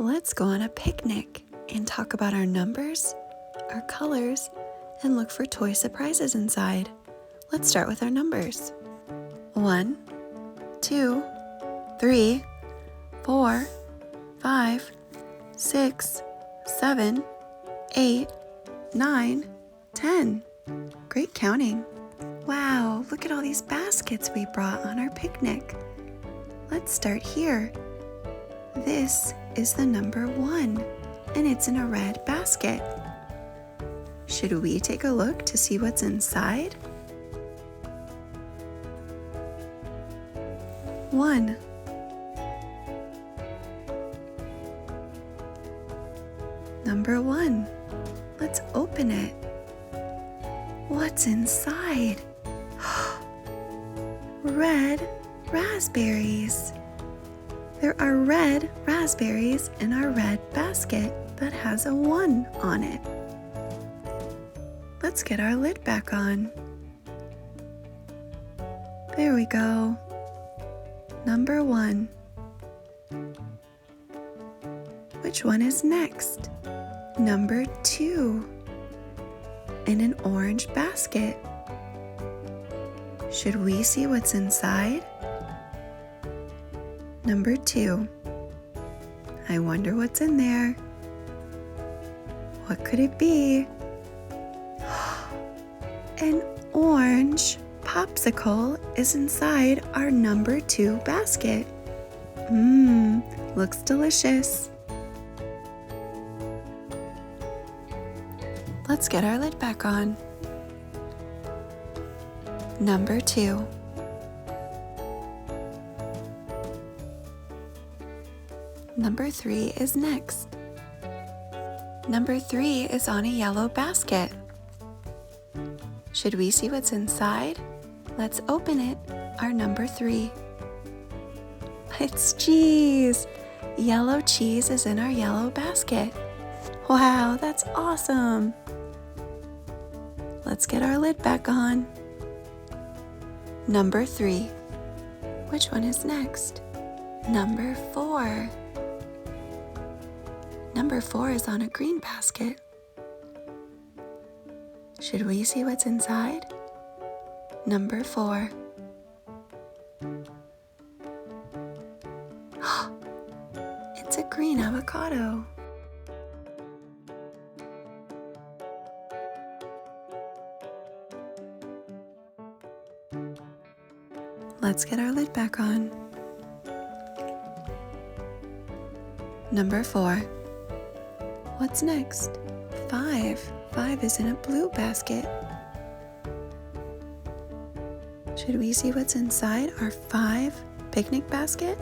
Let's go on a picnic and talk about our numbers, our colors, and look for toy surprises inside. Let's start with our numbers. 1, 2, 3, 4, 5, 6, 7, 8, 9, 10. Great counting. Wow, look at all these baskets we brought on our picnic. Let's start here. This is the number 1, and it's in a red basket. Should we take a look to see what's inside? 1. Number 1. Let's open it. What's inside? Red raspberries. There are red raspberries in our red basket that has a 1 on it. Let's get our lid back on. There we go. Number 1. Which one is next? Number 2. In an orange basket. Should we see what's inside? Number 2. I wonder what's in there. What could it be? An orange popsicle is inside our number 2 basket. Looks delicious. Let's get our lid back on. Number 2. Number 3 is next. Number 3 is on a yellow basket. Should we see what's inside? Let's open it. Our number 3. It's cheese. Yellow cheese is in our yellow basket. Wow, that's awesome. Let's get our lid back on. Number 3. Which one is next? Number 4. Number 4 is on a green basket. Should we see what's inside? Number 4. It's a green avocado. Let's get our lid back on. Number 4. What's next? 5. 5 is in a blue basket. Should we see what's inside our 5 picnic basket?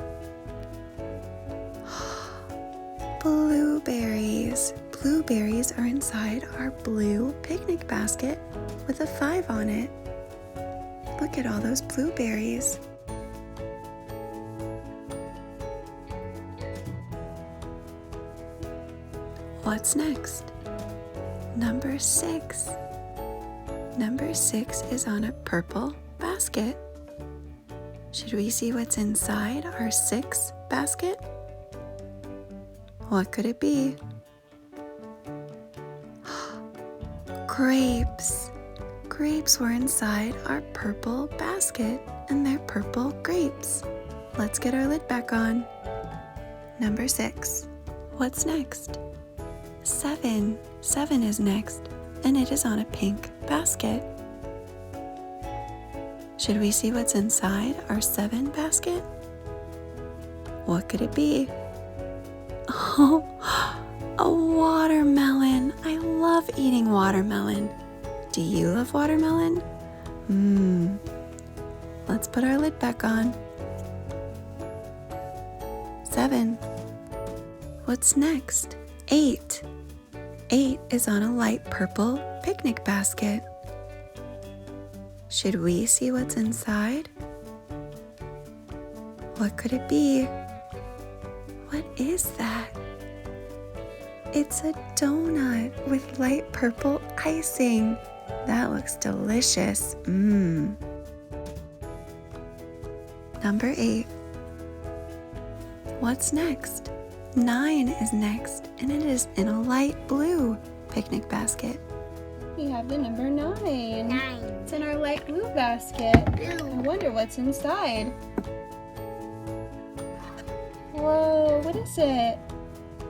Blueberries. Blueberries are inside our blue picnic basket with a 5 on it. Look at all those blueberries. What's next? Number 6. Number 6 is on a purple basket. Should we see what's inside our 6 basket? What could it be? Grapes. Grapes were inside our purple basket, and they're purple grapes. Let's get our lid back on. Number 6. What's next? 7. 7 is next, and it is on a pink basket. Should we see what's inside our 7 basket? What could it be? Oh, a watermelon. I love eating watermelon. Do you love watermelon? Let's put our lid back on. 7. What's next? 8. 8 is on a light purple picnic basket. Should we see what's inside? What could it be? What is that? It's a donut with light purple icing. That looks delicious. Number 8. What's next? 9 is next, and it is in a light blue picnic basket. We have the number 9. 9. It's in our light blue basket. Blue. I wonder what's inside. Whoa, what is it?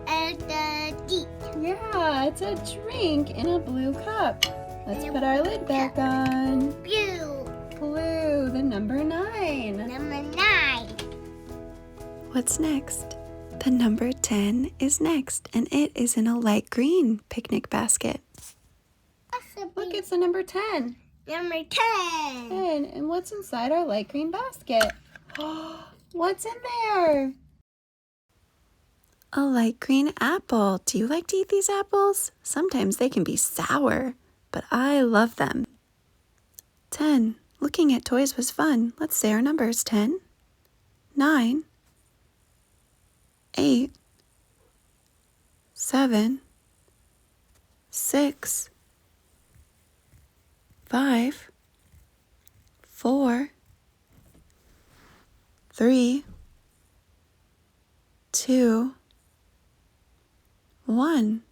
And the deep. Yeah, it's a drink in a blue cup. Let's put our lid back on. Blue. Blue, the number 9. Number 9. What's next? The number 10 is next, and it is in a light green picnic basket. Look, it's the number 10. Number 10. 10. And what's inside our light green basket? What's in there? A light green apple. Do you like to eat these apples? Sometimes they can be sour, but I love them. 10. Looking at toys was fun. Let's say our numbers. 10, 9, 8, 7, 6, 5, 4, 3, 2, 1.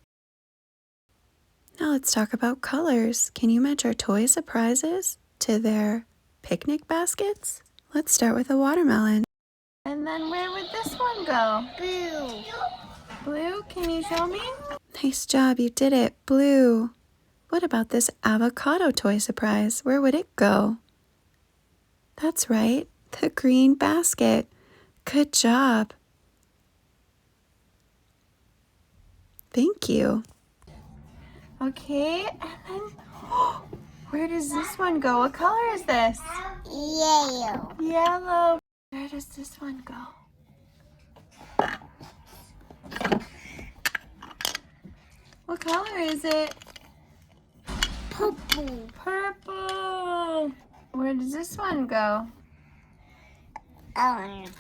Now let's talk about colors. Can you match our toy surprises to their picnic baskets? Let's start with a watermelon. And then where would this one go? Blue. Blue, can you show me? Nice job, you did it. Blue. What about this avocado toy surprise? Where would it go? That's right, the green basket. Good job. Thank you. Okay, and then where does this one go? What color is this? Yellow. Yellow. Where does this one go? What color is it? Purple. Purple. Where does this one go? Orange.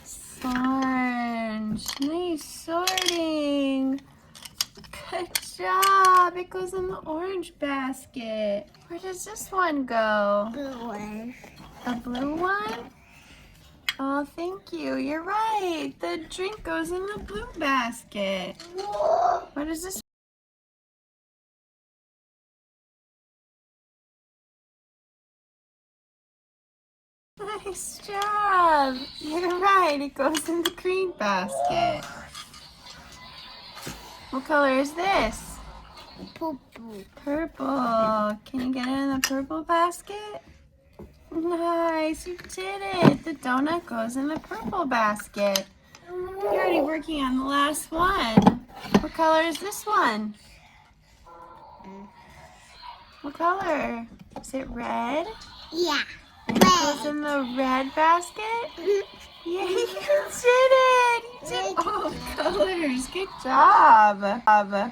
Orange. Nice sorting. Good job. It goes in the orange basket. Where does this one go? Blue one. A blue one? Oh, thank you. You're right. The drink goes in the blue basket. Where does this? Nice job. You're right. It goes in the green basket. What color is this? Purple. Purple. Can you get it in the purple basket? Nice, you did it. The donut goes in the purple basket. You're already working on the last one. What color is this one? What color? Is it red? Yeah. It goes in the red basket? Yeah, you did it. You did all colors. Good job.